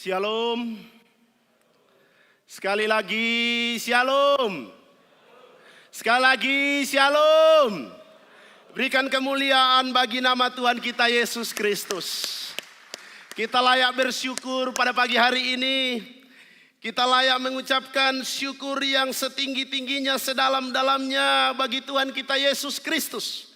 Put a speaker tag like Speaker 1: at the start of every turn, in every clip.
Speaker 1: Shalom. Sekali lagi shalom. Sekali lagi shalom. Berikan kemuliaan bagi nama Tuhan kita Yesus Kristus. Kita layak bersyukur pada pagi hari ini. Kita layak mengucapkan syukur yang setinggi-tingginya, sedalam-dalamnya bagi Tuhan kita Yesus Kristus.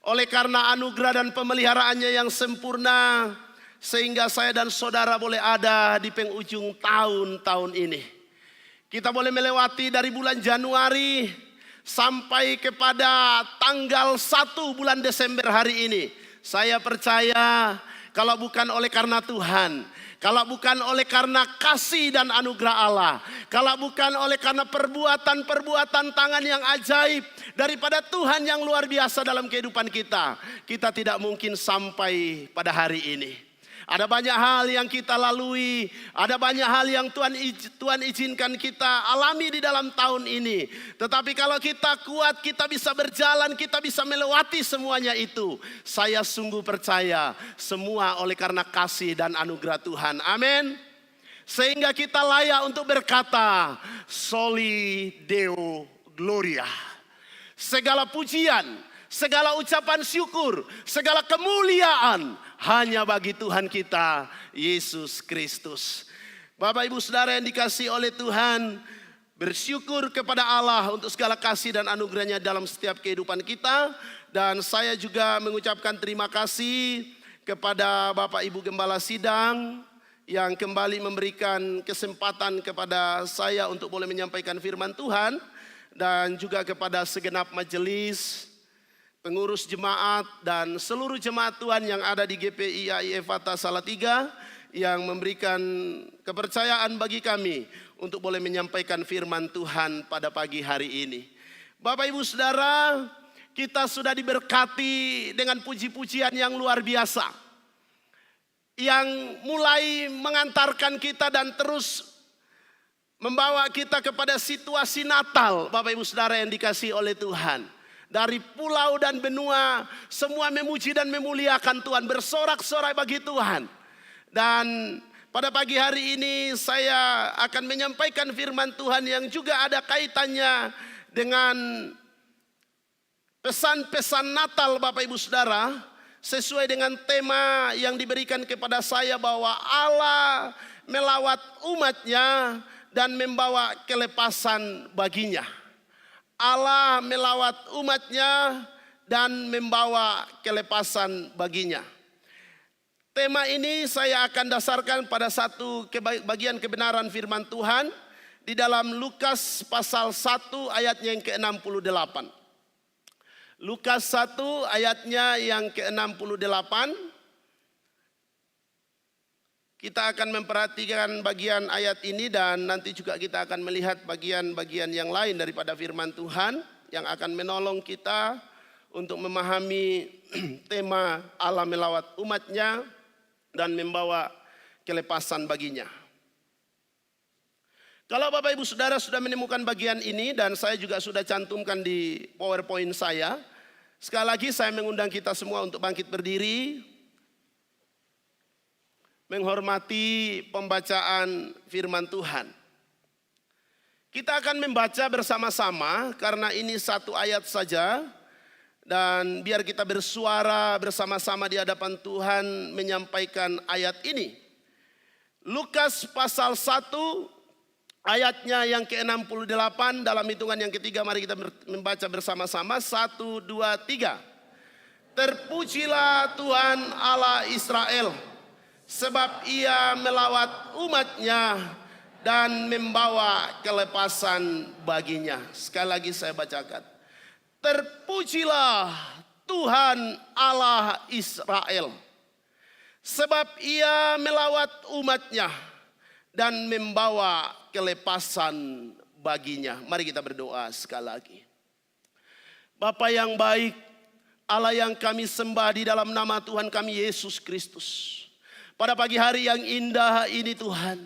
Speaker 1: Oleh karena anugerah dan pemeliharaannya yang sempurna, sehingga saya dan saudara boleh ada di penghujung tahun ini. Kita boleh melewati dari bulan Januari sampai kepada tanggal 1 bulan Desember hari ini. Saya percaya kalau bukan oleh karena Tuhan, kalau bukan oleh karena kasih dan anugerah Allah, kalau bukan oleh karena perbuatan tangan yang ajaib daripada Tuhan yang luar biasa dalam kehidupan kita, kita tidak mungkin sampai pada hari ini. Ada banyak hal yang kita lalui, ada banyak hal yang Tuhan izinkan kita alami di dalam tahun ini. Tetapi kalau kita kuat, kita bisa berjalan, kita bisa melewati semuanya itu. Saya sungguh percaya semua oleh karena kasih dan anugerah Tuhan. Amin. Sehingga kita layak untuk berkata, Soli Deo Gloria. Segala pujian, segala ucapan syukur, segala kemuliaan hanya bagi Tuhan kita Yesus Kristus. Bapak ibu saudara yang dikasihi oleh Tuhan, bersyukur kepada Allah untuk segala kasih dan anugerahnya dalam setiap kehidupan kita. Dan saya juga mengucapkan terima kasih kepada Bapak Ibu Gembala Sidang yang kembali memberikan kesempatan kepada saya untuk boleh menyampaikan firman Tuhan. Dan juga kepada segenap majelis, pengurus jemaat dan seluruh jemaat Tuhan yang ada di GPI AI Efata Salatiga yang memberikan kepercayaan bagi kami untuk boleh menyampaikan firman Tuhan pada pagi hari ini. Bapak ibu saudara, kita sudah diberkati dengan puji-pujian yang luar biasa, yang mulai mengantarkan kita dan terus membawa kita kepada situasi Natal. Bapak ibu saudara yang dikasihi oleh Tuhan, dari pulau dan benua semua memuji dan memuliakan Tuhan, bersorak-sorai bagi Tuhan. Dan pada pagi hari ini saya akan menyampaikan firman Tuhan yang juga ada kaitannya dengan pesan-pesan Natal Bapak ibu saudara, sesuai dengan tema yang diberikan kepada saya bahwa Allah melawat umatnya dan membawa kelepasan baginya. Allah melawat umatnya dan membawa kelepasan baginya. Tema ini saya akan dasarkan pada satu bagian kebenaran firman Tuhan di dalam Lukas pasal 1 ayatnya yang ke-68. Lukas 1 ayatnya yang ke-68. Kita akan memperhatikan bagian ayat ini dan nanti juga kita akan melihat bagian-bagian yang lain daripada firman Tuhan yang akan menolong kita untuk memahami tema Allah melawat umatnya dan membawa kelepasan baginya. Kalau Bapak Ibu Saudara sudah menemukan bagian ini dan saya juga sudah cantumkan di PowerPoint saya, sekali lagi saya mengundang kita semua untuk bangkit berdiri, menghormati pembacaan firman Tuhan. Kita akan membaca bersama-sama karena ini satu ayat saja. Dan biar kita bersuara bersama-sama di hadapan Tuhan menyampaikan ayat ini. Lukas pasal 1 ayatnya yang ke-68 dalam hitungan yang ketiga, mari kita membaca bersama-sama. 1, 2, 3. Terpujilah Tuhan Allah Israel, sebab ia melawat umatnya dan membawa kelepasan baginya. Sekali lagi saya bacakan. Terpujilah Tuhan Allah Israel, sebab ia melawat umatnya dan membawa kelepasan baginya. Mari kita berdoa sekali lagi. Bapa yang baik, Allah yang kami sembah di dalam nama Tuhan kami Yesus Kristus. Pada pagi hari yang indah ini Tuhan,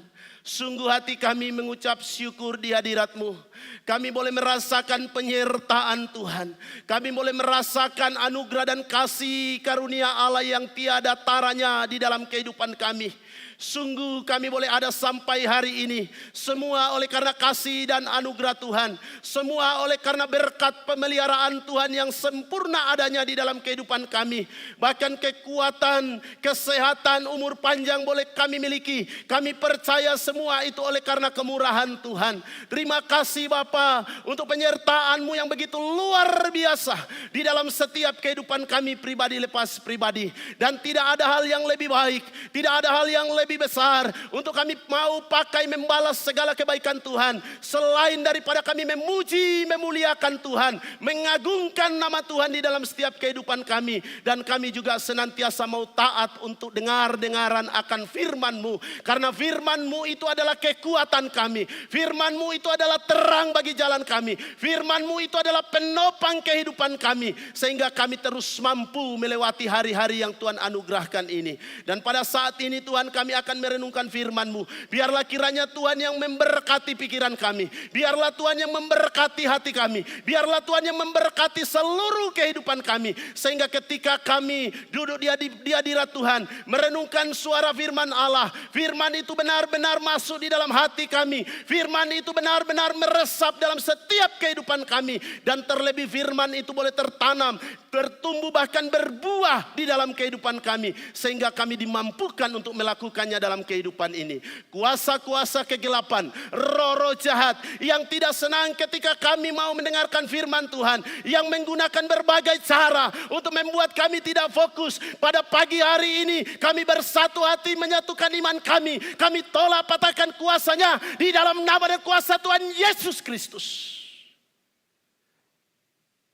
Speaker 1: Sungguh hati kami mengucap syukur di hadirat-Mu. Kami boleh merasakan penyertaan Tuhan. Kami boleh merasakan anugerah dan kasih karunia Allah yang tiada taranya di dalam kehidupan kami. Sungguh kami boleh ada sampai hari ini. Semua oleh karena kasih dan anugerah Tuhan. Semua oleh karena berkat pemeliharaan Tuhan yang sempurna adanya di dalam kehidupan kami. Bahkan kekuatan, kesehatan, umur panjang boleh kami miliki. Kami percaya semua itu oleh karena kemurahan Tuhan. Terima kasih Bapa untuk penyertaan-Mu yang begitu luar biasa di dalam setiap kehidupan kami pribadi lepas pribadi. Dan tidak ada hal yang lebih baik, tidak ada hal yang lebih besar untuk kami mau pakai membalas segala kebaikan Tuhan selain daripada kami memuji, memuliakan Tuhan, mengagungkan nama Tuhan di dalam setiap kehidupan kami. Dan kami juga senantiasa mau taat untuk dengar-dengaran akan firman-Mu, karena firman-Mu itu adalah kekuatan kami, firman-Mu itu adalah terang bagi jalan kami, firman-Mu itu adalah penopang kehidupan kami, sehingga kami terus mampu melewati hari-hari yang Tuhan anugerahkan ini. Dan pada saat ini Tuhan, kami akan merenungkan firman-Mu. Biarlah kiranya Tuhan yang memberkati pikiran kami. Biarlah Tuhan yang memberkati hati kami. Biarlah Tuhan yang memberkati seluruh kehidupan kami. Sehingga ketika kami duduk di hadirat Tuhan, merenungkan suara firman Allah, firman itu benar-benar masuk di dalam hati kami. Firman itu benar-benar meresap dalam setiap kehidupan kami. Dan terlebih firman itu boleh tertanam, bertumbuh, bahkan berbuah di dalam kehidupan kami. Sehingga kami dimampukan untuk melakukannya dalam kehidupan ini. Kuasa-kuasa kegelapan, roh-roh jahat yang tidak senang ketika kami mau mendengarkan firman Tuhan, yang menggunakan berbagai cara untuk membuat kami tidak fokus. Pada pagi hari ini kami bersatu hati menyatukan iman kami. Kami tolak patahkan kuasanya di dalam nama dan kuasa Tuhan Yesus Kristus.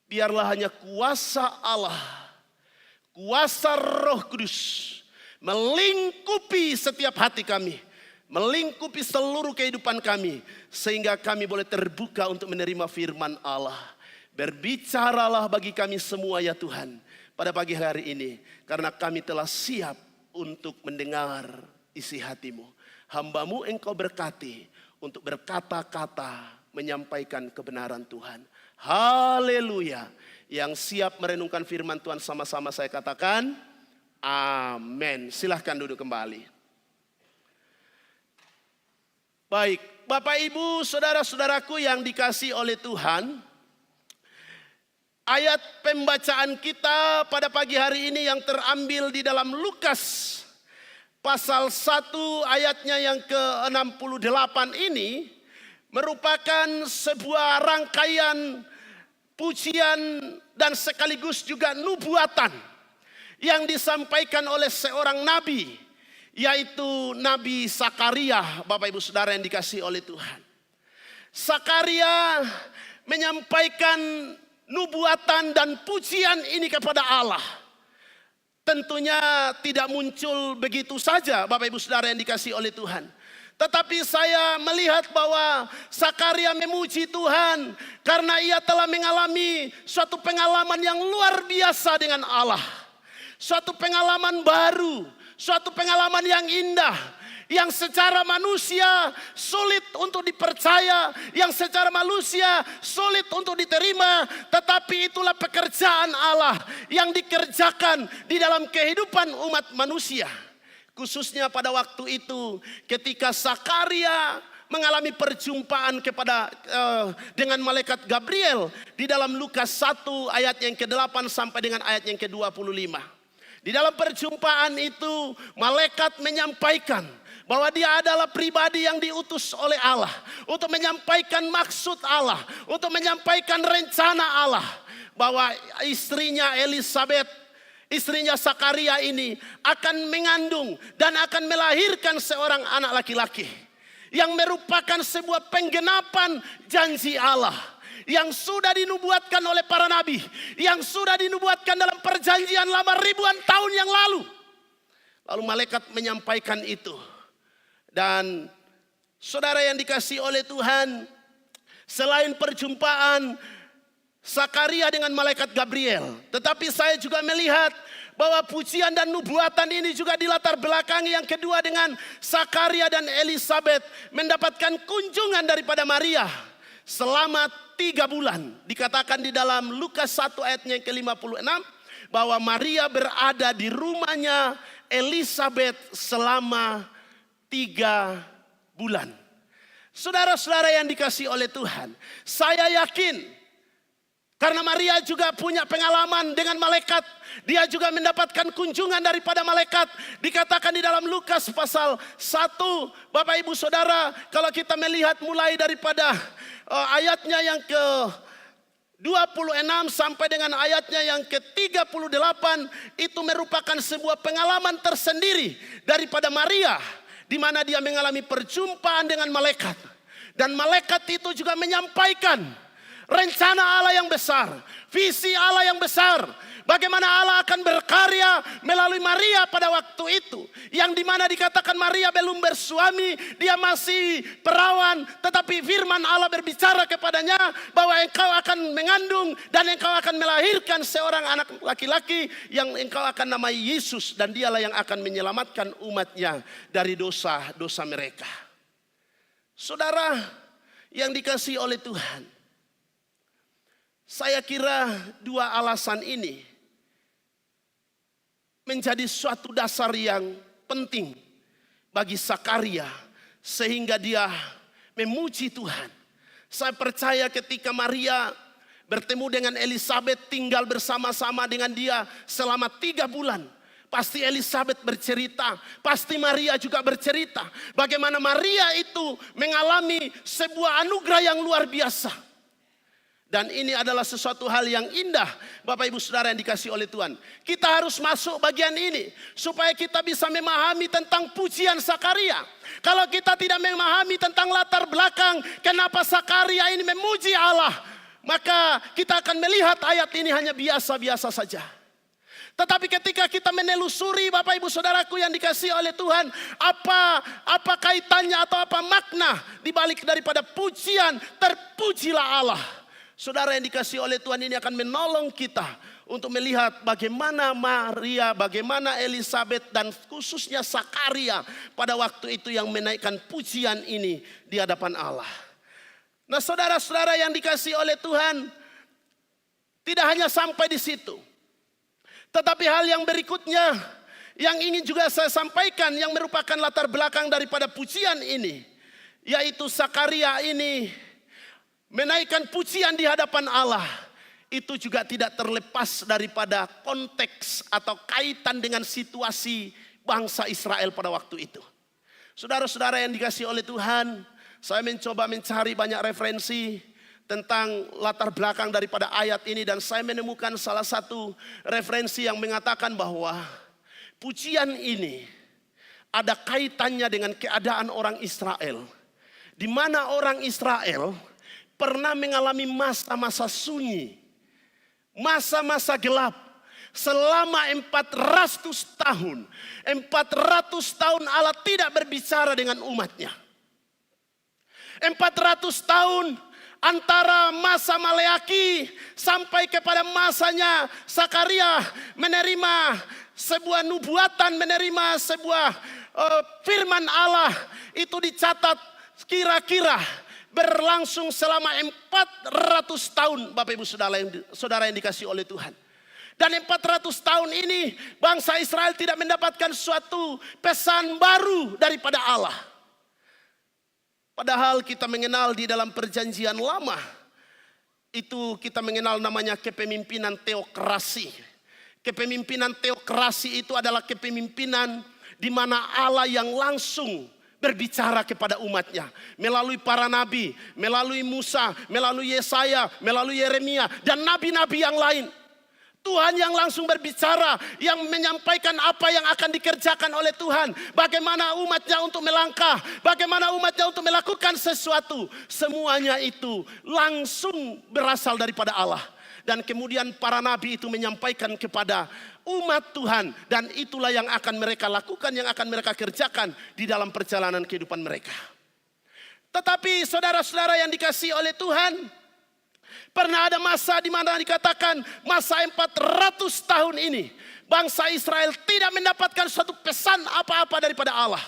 Speaker 1: Biarlah hanya kuasa Allah, kuasa Roh Kudus melingkupi setiap hati kami, melingkupi seluruh kehidupan kami, sehingga kami boleh terbuka untuk menerima firman Allah. Berbicaralah bagi kami semua ya Tuhan pada pagi hari ini, karena kami telah siap untuk mendengar isi hati-Mu. Hamba-Mu Engkau berkati untuk berkata-kata menyampaikan kebenaran Tuhan. Haleluya. Yang siap merenungkan firman Tuhan sama-sama saya katakan amin. Silahkan duduk kembali. Baik, Bapak Ibu, saudara-saudaraku yang dikasihi oleh Tuhan, ayat pembacaan kita pada pagi hari ini yang terambil di dalam Lukas pasal 1 ayatnya yang ke-68 ini merupakan sebuah rangkaian pujian dan sekaligus juga nubuatan yang disampaikan oleh seorang nabi, yaitu Nabi Sakaria. Bapak Ibu Saudara yang dikasihi oleh Tuhan, Sakaria menyampaikan nubuatan dan pujian ini kepada Allah. Tentunya tidak muncul begitu saja Bapak Ibu Saudara yang dikasihi oleh Tuhan. Tetapi saya melihat bahwa Sakaria memuji Tuhan karena ia telah mengalami suatu pengalaman yang luar biasa dengan Allah. Suatu pengalaman baru, suatu pengalaman yang indah, yang secara manusia sulit untuk dipercaya, yang secara manusia sulit untuk diterima. Tetapi itulah pekerjaan Allah yang dikerjakan di dalam kehidupan umat manusia. Khususnya pada waktu itu ketika Sakaria mengalami perjumpaan dengan malaikat Gabriel di dalam Lukas 1 ayat yang ke-8 sampai dengan ayat yang ke-25. Di dalam perjumpaan itu malaikat menyampaikan bahwa dia adalah pribadi yang diutus oleh Allah untuk menyampaikan maksud Allah, untuk menyampaikan rencana Allah, bahwa istrinya Elisabeth, istrinya Sakaria ini akan mengandung dan akan melahirkan seorang anak laki-laki yang merupakan sebuah penggenapan janji Allah yang sudah dinubuatkan oleh para nabi, yang sudah dinubuatkan dalam perjanjian lama ribuan tahun yang lalu. Lalu malaikat menyampaikan itu. Dan saudara yang dikasihi oleh Tuhan, selain perjumpaan Sakaria dengan malaikat Gabriel, tetapi saya juga melihat bahwa pujian dan nubuatan ini juga dilatar belakangi yang kedua dengan Zakaria dan Elisabet mendapatkan kunjungan daripada Maria selama 3 bulan. Dikatakan di dalam Lukas 1 ayatnya yang ke-56 bahwa Maria berada di rumahnya Elisabet selama 3 bulan. Saudara-saudara yang dikasihi oleh Tuhan, saya yakin karena Maria juga punya pengalaman dengan malaikat, dia juga mendapatkan kunjungan daripada malaikat. Dikatakan di dalam Lukas pasal 1, Bapak Ibu Saudara, kalau kita melihat mulai daripada ayatnya yang ke 26 sampai dengan ayatnya yang ke-38, itu merupakan sebuah pengalaman tersendiri daripada Maria, di mana dia mengalami perjumpaan dengan malaikat. Dan malaikat itu juga menyampaikan rencana Allah yang besar, visi Allah yang besar, bagaimana Allah akan berkarya melalui Maria pada waktu itu. Yang dimana dikatakan Maria belum bersuami, dia masih perawan, tetapi firman Allah berbicara kepadanya bahwa engkau akan mengandung dan engkau akan melahirkan seorang anak laki-laki yang engkau akan namai Yesus, dan dialah yang akan menyelamatkan umatnya dari dosa-dosa mereka. Saudara yang dikasihi oleh Tuhan, saya kira 2 alasan ini menjadi suatu dasar yang penting bagi Zakaria sehingga dia memuji Tuhan. Saya percaya ketika Maria bertemu dengan Elisabet, tinggal bersama-sama dengan dia selama 3 bulan, pasti Elisabet bercerita, pasti Maria juga bercerita bagaimana Maria itu mengalami sebuah anugerah yang luar biasa. Dan ini adalah sesuatu hal yang indah, Bapak Ibu Saudara yang dikasihi oleh Tuhan. Kita harus masuk bagian ini supaya kita bisa memahami tentang pujian Zakaria. Kalau kita tidak memahami tentang latar belakang kenapa Zakaria ini memuji Allah, maka kita akan melihat ayat ini hanya biasa-biasa saja. Tetapi ketika kita menelusuri, Bapak Ibu Saudaraku yang dikasihi oleh Tuhan, apa kaitannya atau apa makna dibalik daripada pujian, terpujilah Allah. Saudara yang dikasihi oleh Tuhan, ini akan menolong kita untuk melihat bagaimana Maria, bagaimana Elisabet dan khususnya Zakaria pada waktu itu yang menaikkan pujian ini di hadapan Allah. Nah, saudara-saudara yang dikasihi oleh Tuhan, tidak hanya sampai di situ. Tetapi hal yang berikutnya yang ingin juga saya sampaikan yang merupakan latar belakang daripada pujian ini, yaitu Zakaria ini menaikkan pujian di hadapan Allah. Itu juga tidak terlepas daripada konteks atau kaitan dengan situasi bangsa Israel pada waktu itu. Saudara-saudara yang dikasihi oleh Tuhan, saya mencoba mencari banyak referensi tentang latar belakang daripada ayat ini, dan saya menemukan salah satu referensi yang mengatakan bahwa pujian ini ada kaitannya dengan keadaan orang Israel, di mana orang Israel pernah mengalami masa-masa sunyi, masa-masa gelap selama 400 tahun. 400 tahun Allah tidak berbicara dengan umatnya. 400 tahun antara masa Maleaki sampai kepada masanya Zakaria menerima sebuah nubuatan, menerima sebuah firman Allah, itu dicatat kira-kira berlangsung selama 400 tahun, Bapak Ibu Saudara yang dikasihi oleh Tuhan. Dan 400 tahun ini bangsa Israel tidak mendapatkan suatu pesan baru daripada Allah. Padahal kita mengenal di dalam perjanjian lama, itu kita mengenal namanya kepemimpinan teokrasi. Kepemimpinan teokrasi itu adalah kepemimpinan di mana Allah yang langsung berbicara kepada umatnya melalui para nabi, melalui Musa, melalui Yesaya, melalui Yeremia dan nabi-nabi yang lain. Tuhan yang langsung berbicara, yang menyampaikan apa yang akan dikerjakan oleh Tuhan, bagaimana umatnya untuk melangkah, bagaimana umatnya untuk melakukan sesuatu. Semuanya itu langsung berasal daripada Allah. Dan kemudian para nabi itu menyampaikan kepada umat Tuhan, dan itulah yang akan mereka lakukan, yang akan mereka kerjakan di dalam perjalanan kehidupan mereka. Tetapi saudara-saudara yang dikasihi oleh Tuhan, Pernah ada masa di mana dikatakan masa 400 tahun ini bangsa Israel tidak mendapatkan suatu pesan apa-apa daripada Allah.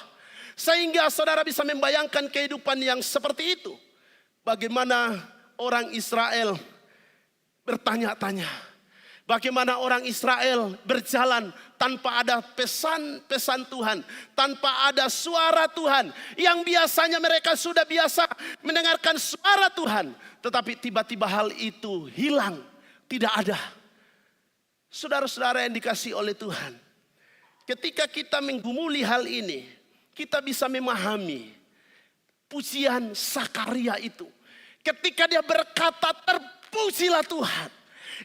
Speaker 1: Sehingga saudara bisa membayangkan kehidupan yang seperti itu. Bagaimana orang Israel bertanya-tanya. Bagaimana orang Israel berjalan tanpa ada pesan-pesan Tuhan. Tanpa ada suara Tuhan. Yang biasanya mereka sudah biasa mendengarkan suara Tuhan. Tetapi tiba-tiba hal itu hilang. Tidak ada. Saudara-saudara yang dikasihi oleh Tuhan. Ketika kita menggumuli hal ini. Kita bisa memahami pujian Sakaria itu. Ketika dia berkata terpujilah Tuhan.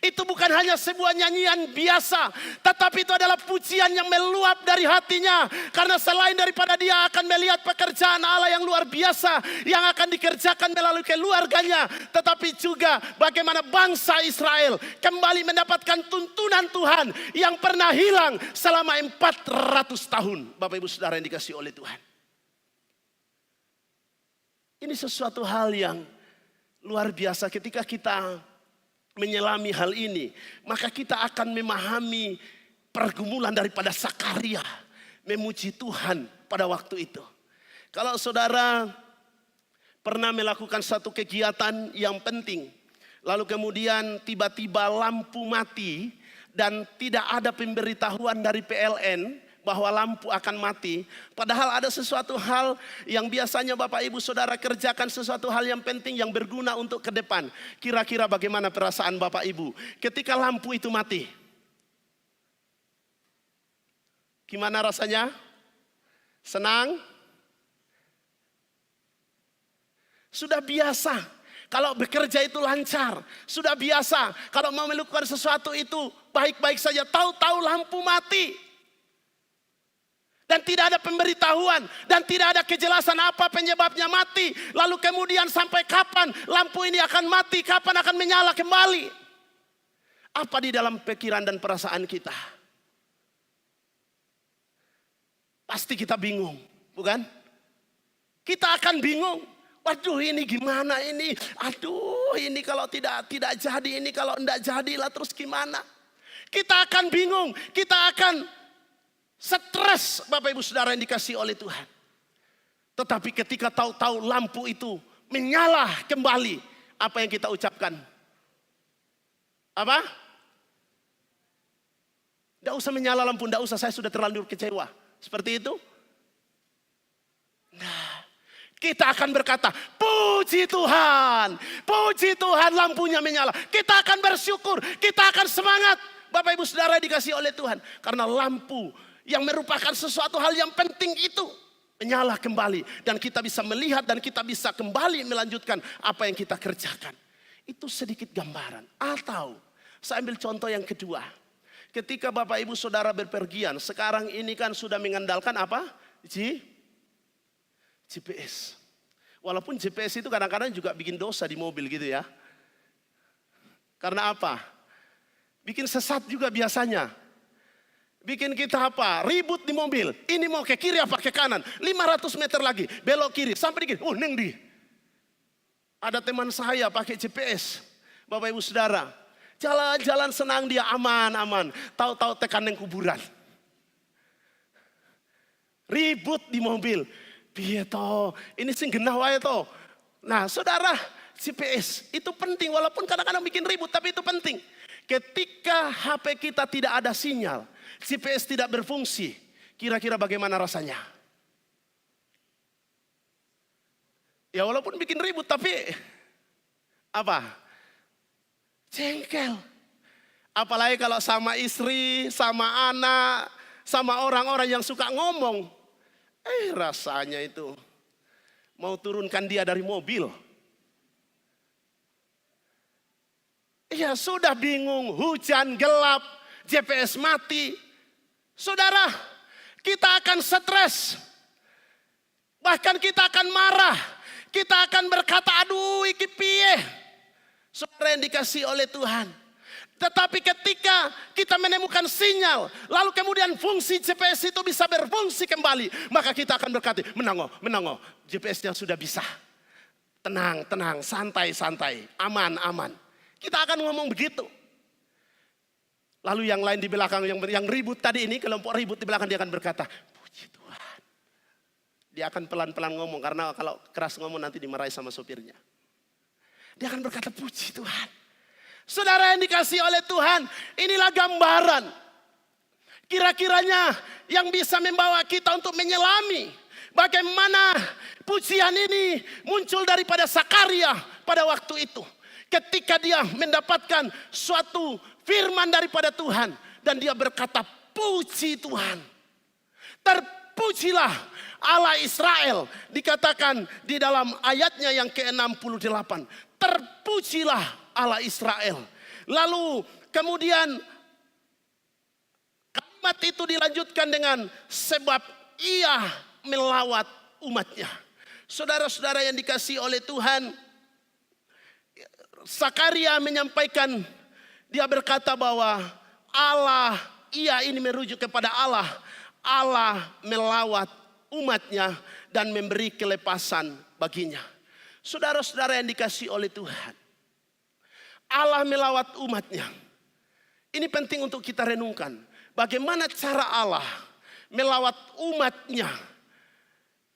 Speaker 1: Itu bukan hanya sebuah nyanyian biasa. Tetapi itu adalah pujian yang meluap dari hatinya. Karena selain daripada dia akan melihat pekerjaan Allah yang luar biasa. Yang akan dikerjakan melalui keluarganya. Tetapi juga bagaimana bangsa Israel kembali mendapatkan tuntunan Tuhan. Yang pernah hilang selama 400 tahun. Bapak ibu saudara yang dikasihi oleh Tuhan. Ini sesuatu hal yang luar biasa ketika kita menyelami hal ini, maka kita akan memahami pergumulan daripada Sakaria memuji Tuhan pada waktu itu. Kalau saudara pernah melakukan satu kegiatan yang penting, lalu kemudian tiba-tiba lampu mati dan tidak ada pemberitahuan dari PLN bahwa lampu akan mati. Padahal ada sesuatu hal yang biasanya Bapak Ibu Saudara kerjakan, sesuatu hal yang penting yang berguna untuk ke depan. Kira-kira bagaimana perasaan Bapak Ibu ketika lampu itu mati? Gimana rasanya? Senang? Sudah biasa kalau bekerja itu lancar. Sudah biasa kalau mau melakukan sesuatu itu baik-baik saja. Tahu-tahu lampu mati. Dan tidak ada pemberitahuan. Dan tidak ada kejelasan apa penyebabnya mati. Lalu kemudian sampai kapan lampu ini akan mati. Kapan akan menyala kembali. Apa di dalam pikiran dan perasaan kita? Pasti kita bingung. Bukan? Kita akan bingung. Waduh ini gimana ini. Aduh ini kalau tidak jadi. Ini kalau tidak jadilah terus gimana. Kita akan bingung. Kita akan stres Bapak Ibu Saudara yang dikasihi oleh Tuhan. Tetapi ketika tahu-tahu lampu itu menyala kembali. Apa yang kita ucapkan? Apa? Tidak usah menyala lampu, tidak usah, saya sudah terlanjur kecewa. Seperti itu? Nah, kita akan berkata, puji Tuhan. Puji Tuhan lampunya menyala. Kita akan bersyukur, kita akan semangat. Bapak Ibu Saudara dikasihi oleh Tuhan. Karena lampu yang merupakan sesuatu hal yang penting itu menyala kembali. Dan kita bisa melihat dan kita bisa kembali melanjutkan apa yang kita kerjakan. Itu sedikit gambaran. Atau saya ambil contoh yang kedua. Ketika Bapak Ibu Saudara berpergian. Sekarang ini kan sudah mengandalkan apa? GPS. Walaupun GPS itu kadang-kadang juga bikin dosa di mobil gitu ya. Karena apa? Bikin sesat juga biasanya. Bikin kita apa? Ribut di mobil. Ini mau ke kiri apa ke kanan? 500 meter lagi. Belok kiri. Sampai di kiri. Oh neng di. Ada teman saya pakai GPS. Bapak Ibu Saudara. Jalan-jalan senang dia aman-aman. Tahu-tahu tekan neng kuburan. Ribut di mobil. Piye toh? Ini sing genah wae toh. Nah saudara, GPS itu penting. Walaupun kadang-kadang bikin ribut. Tapi itu penting. Ketika HP kita tidak ada sinyal. GPS tidak berfungsi. Kira-kira bagaimana rasanya? Ya walaupun bikin ribut tapi apa? Jengkel. Apalagi kalau sama istri, sama anak, sama orang-orang yang suka ngomong. Rasanya itu mau turunkan dia dari mobil. Ya sudah bingung, hujan, gelap, GPS mati. Saudara, kita akan stres. Bahkan kita akan marah. Kita akan berkata, aduh iki piye. Saudara yang dikasihi oleh Tuhan. Tetapi ketika kita menemukan sinyal. Lalu kemudian fungsi GPS itu bisa berfungsi kembali. Maka kita akan berkata, menango. GPS-nya sudah bisa. Tenang, santai, aman. Kita akan ngomong begitu. Lalu yang lain di belakang yang ribut tadi ini, kelompok ribut di belakang dia akan berkata, puji Tuhan. Dia akan pelan-pelan ngomong karena kalau keras ngomong nanti dimarahi sama sopirnya. Dia akan berkata puji Tuhan. Saudara yang dikasihi oleh Tuhan, inilah gambaran. Kira-kiranya yang bisa membawa kita untuk menyelami bagaimana pujian ini muncul daripada Sakaria pada waktu itu. Ketika dia mendapatkan suatu firman daripada Tuhan. Dan dia berkata, puji Tuhan. Terpujilah Allah Israel. Dikatakan di dalam ayatnya yang ke-68. Terpujilah Allah Israel. Lalu kemudian kalimat itu dilanjutkan dengan sebab ia melawat umatnya. Saudara-saudara yang dikasihi oleh Tuhan. Sakaria menyampaikan, dia berkata bahwa Allah, ia ini merujuk kepada Allah. Allah melawat umatnya dan memberi kelepasan baginya. Saudara-saudara yang dikasihi oleh Tuhan. Allah melawat umatnya. Ini penting untuk kita renungkan. Bagaimana cara Allah melawat umatnya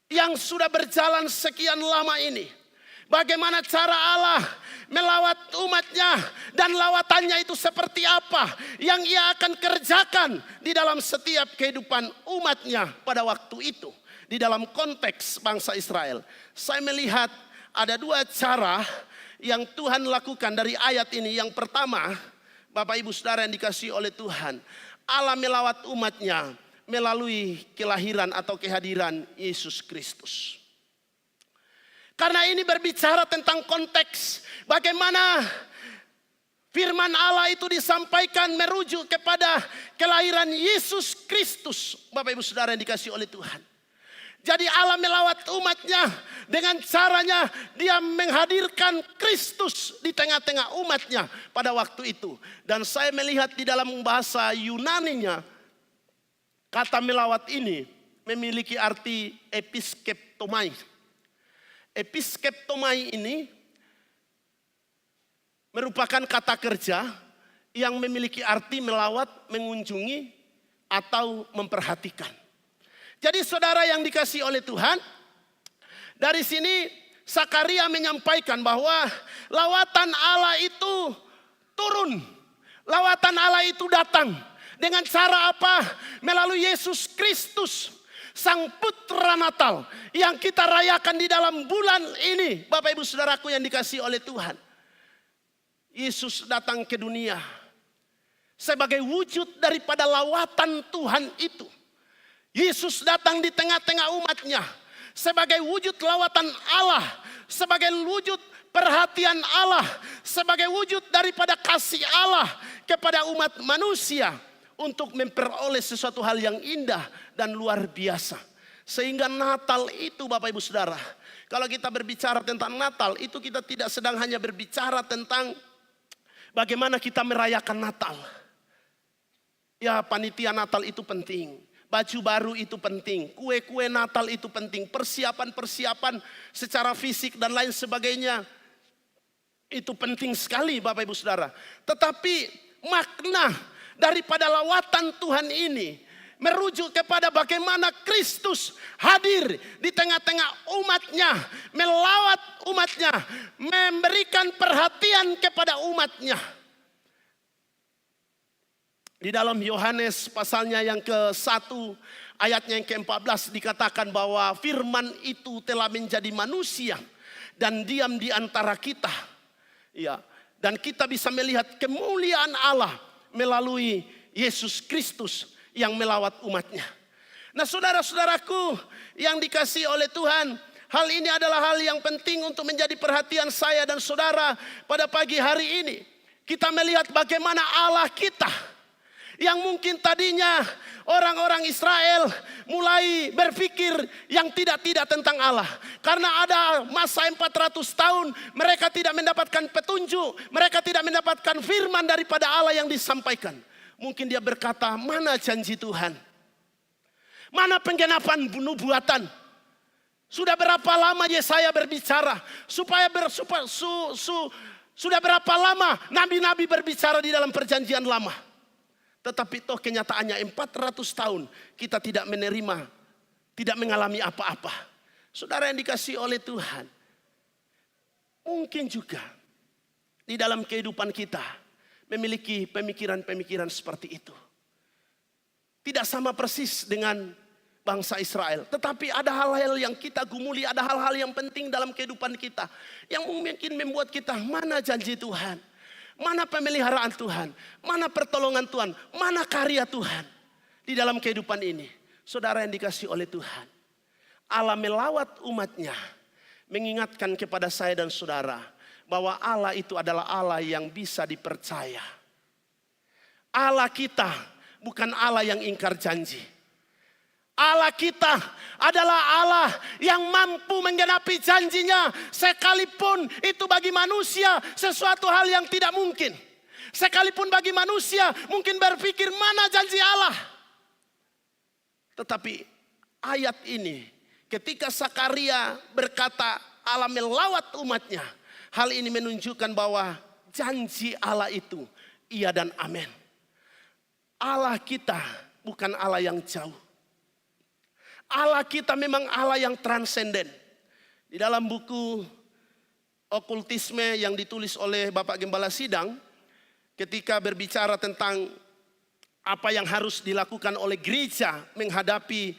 Speaker 1: yang sudah berjalan sekian lama ini. Bagaimana cara Allah melawat umatnya dan lawatannya itu seperti apa yang ia akan kerjakan di dalam setiap kehidupan umatnya pada waktu itu. Di dalam konteks bangsa Israel. Saya melihat ada dua cara yang Tuhan lakukan dari ayat ini. Yang pertama, Bapak Ibu Saudara yang dikasihi oleh Tuhan. Allah melawat umatnya melalui kelahiran atau kehadiran Yesus Kristus. Karena ini berbicara tentang konteks bagaimana firman Allah itu disampaikan merujuk kepada kelahiran Yesus Kristus. Bapak Ibu Saudara yang dikasihi oleh Tuhan. Jadi Allah melawat umatnya dengan caranya dia menghadirkan Kristus di tengah-tengah umatnya pada waktu itu. Dan saya melihat di dalam bahasa Yunaninya kata melawat ini memiliki arti episkeptomai. Episkeptomai ini merupakan kata kerja yang memiliki arti melawat, mengunjungi, atau memperhatikan. Jadi saudara yang dikasihi oleh Tuhan, dari sini Sakaria menyampaikan bahwa lawatan Allah itu turun. Lawatan Allah itu datang. Dengan cara apa? Melalui Yesus Kristus. Sang putra Natal yang kita rayakan di dalam bulan ini. Bapak Ibu Saudaraku yang dikasihi oleh Tuhan. Yesus datang ke dunia sebagai wujud daripada lawatan Tuhan itu. Yesus datang di tengah-tengah umatnya sebagai wujud lawatan Allah. Sebagai wujud perhatian Allah. Sebagai wujud daripada kasih Allah kepada umat manusia. Untuk memperoleh sesuatu hal yang indah dan luar biasa. Sehingga Natal itu Bapak Ibu Saudara. Kalau kita berbicara tentang Natal itu kita tidak sedang hanya berbicara tentang bagaimana kita merayakan Natal. Ya panitia Natal itu penting. Baju baru itu penting. Kue-kue Natal itu penting. Persiapan-persiapan secara fisik dan lain sebagainya. Itu penting sekali Bapak Ibu Saudara. Tetapi makna daripada lawatan Tuhan ini merujuk kepada bagaimana Kristus hadir di tengah-tengah umatnya, melawat umatnya, memberikan perhatian kepada umatnya. Di dalam Yohanes pasalnya yang ke-1 ayatnya yang ke-14 dikatakan bahwa firman itu telah menjadi manusia dan diam di antara kita. Ya, dan kita bisa melihat kemuliaan Allah melalui Yesus Kristus yang melawat umatnya. Nah saudara-saudaraku yang dikasihi oleh Tuhan. Hal ini adalah hal yang penting untuk menjadi perhatian saya dan saudara pada pagi hari ini. Kita melihat bagaimana Allah kita. Yang mungkin tadinya orang-orang Israel mulai berpikir yang tidak-tidak tentang Allah. Karena ada masa 400 tahun mereka tidak mendapatkan petunjuk. Mereka tidak mendapatkan firman daripada Allah yang disampaikan. Mungkin dia berkata, mana janji Tuhan? Mana penggenapan nubuatan? Sudah berapa lama Yesaya berbicara supaya Sudah berapa lama nabi-nabi berbicara di dalam perjanjian lama. Tetapi toh kenyataannya 400 tahun kita tidak menerima, tidak mengalami apa-apa. Saudara yang dikasihi oleh Tuhan, mungkin juga di dalam kehidupan kita memiliki pemikiran-pemikiran seperti itu. Tidak sama persis dengan bangsa Israel. Tetapi ada hal-hal yang kita gumuli, ada hal-hal yang penting dalam kehidupan kita. Yang mungkin membuat kita, mana janji Tuhan? Mana pemeliharaan Tuhan? Mana pertolongan Tuhan? Mana karya Tuhan? Di dalam kehidupan ini. Saudara yang dikasihi oleh Tuhan. Allah melawat umatnya. Mengingatkan kepada saya dan saudara. Bahwa Allah itu adalah Allah yang bisa dipercaya. Allah kita bukan Allah yang ingkar janji. Allah kita adalah Allah yang mampu menggenapi janjinya. Sekalipun itu bagi manusia sesuatu hal yang tidak mungkin. Sekalipun bagi manusia mungkin berpikir mana janji Allah. Tetapi ayat ini ketika Sakaria berkata Allah melawat umatnya. Hal ini menunjukkan bahwa janji Allah itu iya dan amin. Allah kita bukan Allah yang jauh. Allah kita memang Allah yang transenden. Di dalam buku Okultisme yang ditulis oleh Bapak Gembala Sidang, ketika berbicara tentang apa yang harus dilakukan oleh gereja menghadapi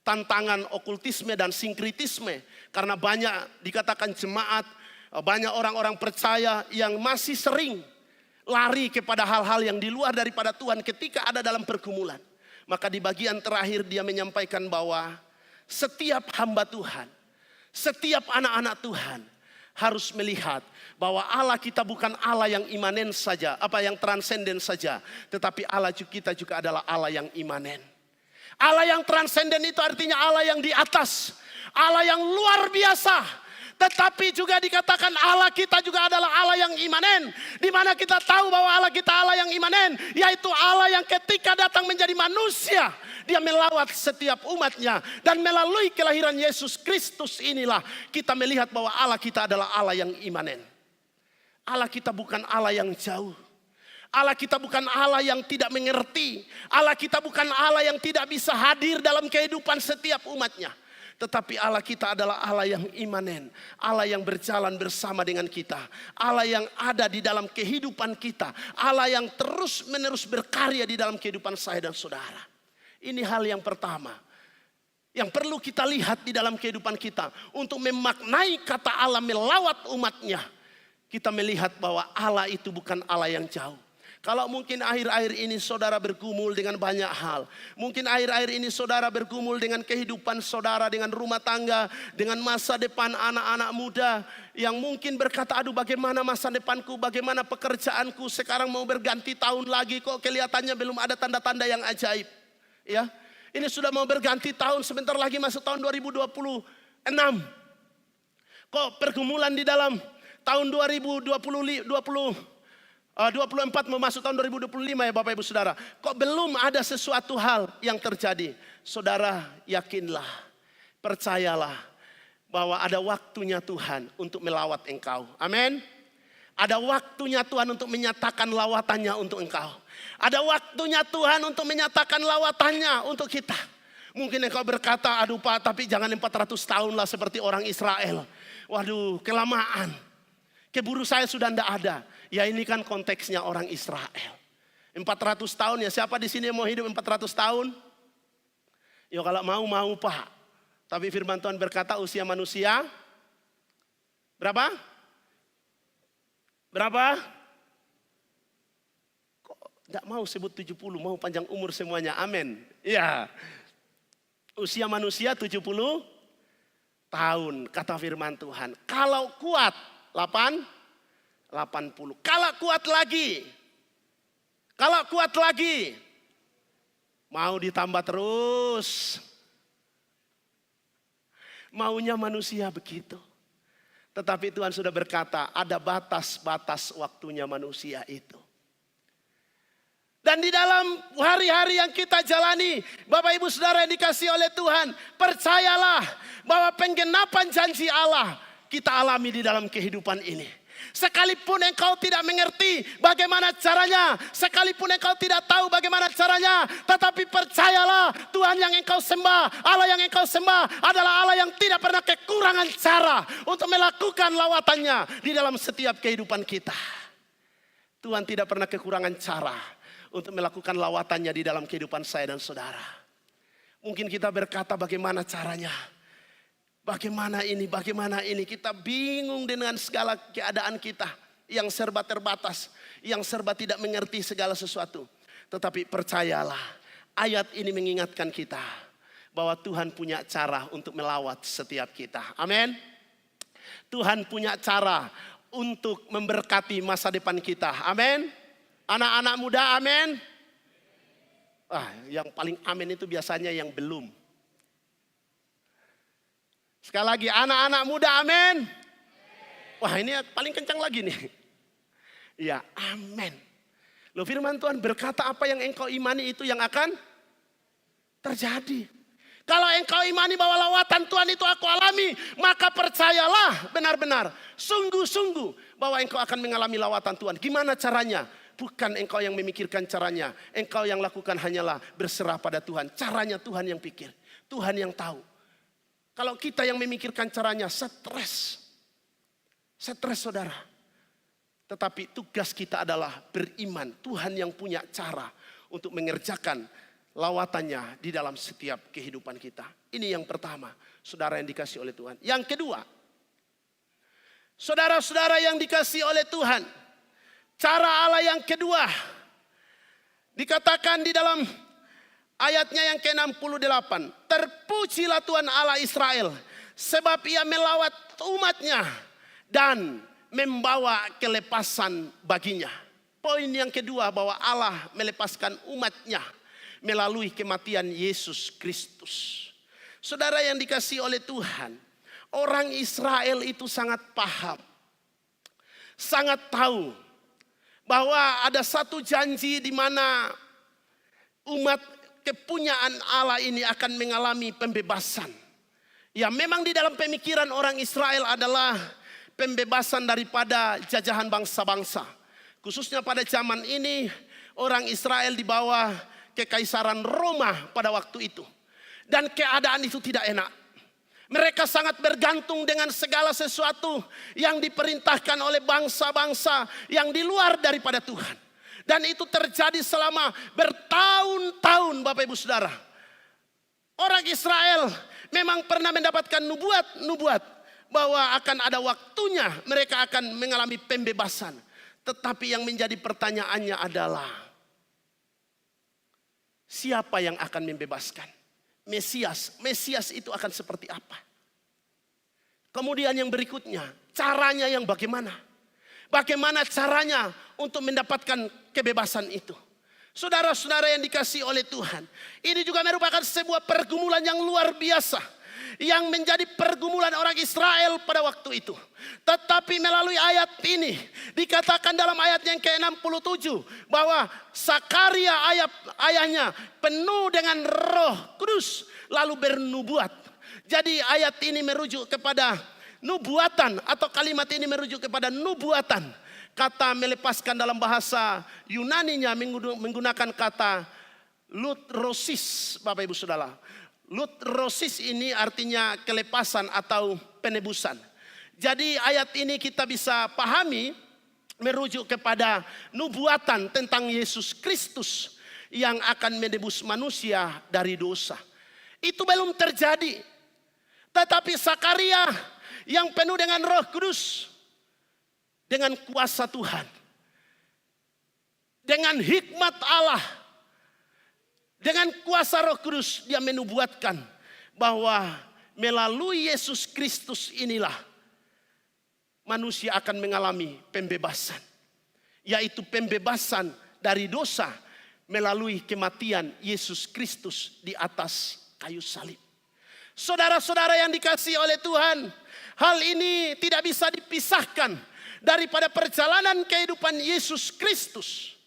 Speaker 1: tantangan okultisme dan sinkritisme. Karena banyak dikatakan jemaat, banyak orang-orang percaya yang masih sering lari kepada hal-hal yang di luar daripada Tuhan ketika ada dalam pergumulan. Maka di bagian terakhir dia menyampaikan bahwa setiap hamba Tuhan, setiap anak-anak Tuhan harus melihat bahwa Allah kita bukan Allah yang imanen saja, yang transenden saja, tetapi Allah kita juga adalah Allah yang imanen. Allah yang transenden itu artinya Allah yang di atas, Allah yang luar biasa. Tetapi juga dikatakan Allah kita juga adalah Allah yang imanen. Di mana kita tahu bahwa Allah kita Allah yang imanen, yaitu Allah yang ketika datang menjadi manusia, dia melawat setiap umatnya. Dan melalui kelahiran Yesus Kristus inilah kita melihat bahwa Allah kita adalah Allah yang imanen. Allah kita bukan Allah yang jauh. Allah kita bukan Allah yang tidak mengerti. Allah kita bukan Allah yang tidak bisa hadir dalam kehidupan setiap umatnya. Tetapi Allah kita adalah Allah yang imanen. Allah yang berjalan bersama dengan kita. Allah yang ada di dalam kehidupan kita. Allah yang terus menerus berkarya di dalam kehidupan saya dan saudara. Ini hal yang pertama. Yang perlu kita lihat di dalam kehidupan kita. Untuk memaknai kata Allah melawat umatnya. Kita melihat bahwa Allah itu bukan Allah yang jauh. Kalau mungkin akhir-akhir ini saudara bergumul dengan banyak hal. Mungkin akhir-akhir ini saudara bergumul dengan kehidupan saudara, dengan rumah tangga, dengan masa depan anak-anak muda. Yang mungkin berkata, aduh bagaimana masa depanku, bagaimana pekerjaanku, sekarang mau berganti tahun lagi kok kelihatannya belum ada tanda-tanda yang ajaib. Ya, ini sudah mau berganti tahun, sebentar lagi masuk tahun 2026. Kok pergumulan di dalam tahun 24 memasuki tahun 2025 ya Bapak Ibu Saudara. Kok belum ada sesuatu hal yang terjadi? Saudara yakinlah, percayalah bahwa ada waktunya Tuhan untuk melawat engkau. Amin. Ada waktunya Tuhan untuk menyatakan lawatannya untuk engkau. Ada waktunya Tuhan untuk menyatakan lawatannya untuk kita. Mungkin engkau berkata, aduh Pak, tapi jangan 400 tahun lah seperti orang Israel. Waduh, kelamaan. Keburu saya sudah tidak ada. Ya ini kan konteksnya orang Israel. 400 tahun ya, siapa di sini mau hidup 400 tahun? Ya kalau mau Pak. Tapi firman Tuhan berkata usia manusia berapa? Berapa? Kok enggak mau sebut 70, mau panjang umur semuanya. Amin. Ya. Usia manusia 70 tahun kata firman Tuhan. Kalau kuat 80. Kalau kuat lagi, mau ditambah terus. Maunya manusia begitu. Tetapi Tuhan sudah berkata, ada batas-batas waktunya manusia itu. Dan di dalam hari-hari yang kita jalani, Bapak Ibu Saudara yang dikasihi oleh Tuhan, percayalah bahwa penggenapan janji Allah kita alami di dalam kehidupan ini. Sekalipun engkau tidak mengerti bagaimana caranya, sekalipun engkau tidak tahu bagaimana caranya, tetapi percayalah, Tuhan yang engkau sembah, Allah yang engkau sembah adalah Allah yang tidak pernah kekurangan cara untuk melakukan lawatannya di dalam setiap kehidupan kita. Tuhan tidak pernah kekurangan cara untuk melakukan lawatannya di dalam kehidupan saya dan saudara. Mungkin kita berkata bagaimana caranya, bagaimana ini, kita bingung dengan segala keadaan kita yang serba terbatas, yang serba tidak mengerti segala sesuatu. Tetapi percayalah, ayat ini mengingatkan kita bahwa Tuhan punya cara untuk melawat setiap kita. Amin. Tuhan punya cara untuk memberkati masa depan kita. Amin. Anak-anak muda, amin. Yang paling amin itu biasanya yang belum. Sekali lagi, anak-anak muda, amin. Wah, ini paling kencang lagi nih. Ya, amin. Loh, firman Tuhan berkata apa yang engkau imani itu yang akan terjadi. Kalau engkau imani bahwa lawatan Tuhan itu aku alami, maka percayalah benar-benar, sungguh-sungguh bahwa engkau akan mengalami lawatan Tuhan. Gimana caranya? Bukan engkau yang memikirkan caranya. Engkau yang lakukan hanyalah berserah pada Tuhan. Caranya Tuhan yang pikir, Tuhan yang tahu. Kalau kita yang memikirkan caranya, stres saudara. Tetapi tugas kita adalah beriman. Tuhan yang punya cara untuk mengerjakan lawatannya di dalam setiap kehidupan kita. Ini yang pertama, saudara yang dikasih oleh Tuhan. Yang kedua, saudara-saudara yang dikasih oleh Tuhan, cara Allah yang kedua dikatakan di dalam ayatnya yang ke-68. Terpujilah Tuhan Allah Israel, sebab ia melawat umatnya dan membawa kelepasan baginya. Poin yang kedua, bahwa Allah melepaskan umatnya melalui kematian Yesus Kristus. Saudara yang dikasih oleh Tuhan, orang Israel itu sangat paham, sangat tahu bahwa ada satu janji di mana umat kepunyaan Allah ini akan mengalami pembebasan. Ya, memang di dalam pemikiran orang Israel adalah pembebasan daripada jajahan bangsa-bangsa. Khususnya pada zaman ini, orang Israel di bawah kekaisaran Roma pada waktu itu. Dan keadaan itu tidak enak. Mereka sangat bergantung dengan segala sesuatu yang diperintahkan oleh bangsa-bangsa yang di luar daripada Tuhan. Dan itu terjadi selama bertahun-tahun, Bapak Ibu Saudara. Orang Israel memang pernah mendapatkan nubuat bahwa akan ada waktunya mereka akan mengalami pembebasan. Tetapi yang menjadi pertanyaannya adalah, siapa yang akan membebaskan? Mesias itu akan seperti apa? Kemudian yang berikutnya, caranya yang bagaimana? Bagaimana caranya untuk mendapatkan kebebasan itu? Saudara-saudara yang dikasihi oleh Tuhan, ini juga merupakan sebuah pergumulan yang luar biasa, yang menjadi pergumulan orang Israel pada waktu itu. Tetapi melalui ayat ini dikatakan dalam ayat yang ke-67 bahwa Sakaria ayahnya penuh dengan Roh Kudus lalu bernubuat. Jadi ayat ini merujuk kepada nubuatan, atau kalimat ini merujuk kepada nubuatan. Kata melepaskan dalam bahasa Yunaninya menggunakan kata lutrosis, Bapak Ibu Saudara. Lutrosis ini artinya kelepasan atau penebusan. Jadi ayat ini kita bisa pahami merujuk kepada nubuatan tentang Yesus Kristus yang akan menebus manusia dari dosa. Itu belum terjadi. Tetapi Sakaria yang penuh dengan Roh Kudus, dengan kuasa Tuhan, dengan hikmat Allah, dengan kuasa Roh Kudus, dia menubuatkan bahwa melalui Yesus Kristus inilah manusia akan mengalami pembebasan, yaitu pembebasan dari dosa melalui kematian Yesus Kristus di atas kayu salib. Saudara-saudara yang dikasihi oleh Tuhan, hal ini tidak bisa dipisahkan daripada perjalanan kehidupan Yesus Kristus.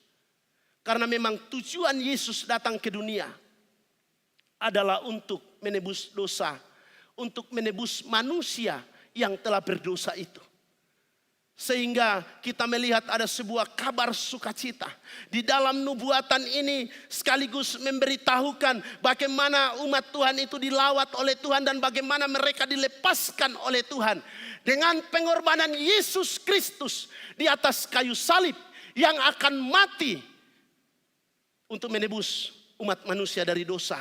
Speaker 1: Karena memang tujuan Yesus datang ke dunia adalah untuk menebus dosa, untuk menebus manusia yang telah berdosa itu. Sehingga kita melihat ada sebuah kabar sukacita. Di dalam nubuatan ini sekaligus memberitahukan bagaimana umat Tuhan itu dilawat oleh Tuhan dan bagaimana mereka dilepaskan oleh Tuhan. Dengan pengorbanan Yesus Kristus di atas kayu salib yang akan mati untuk menebus umat manusia dari dosa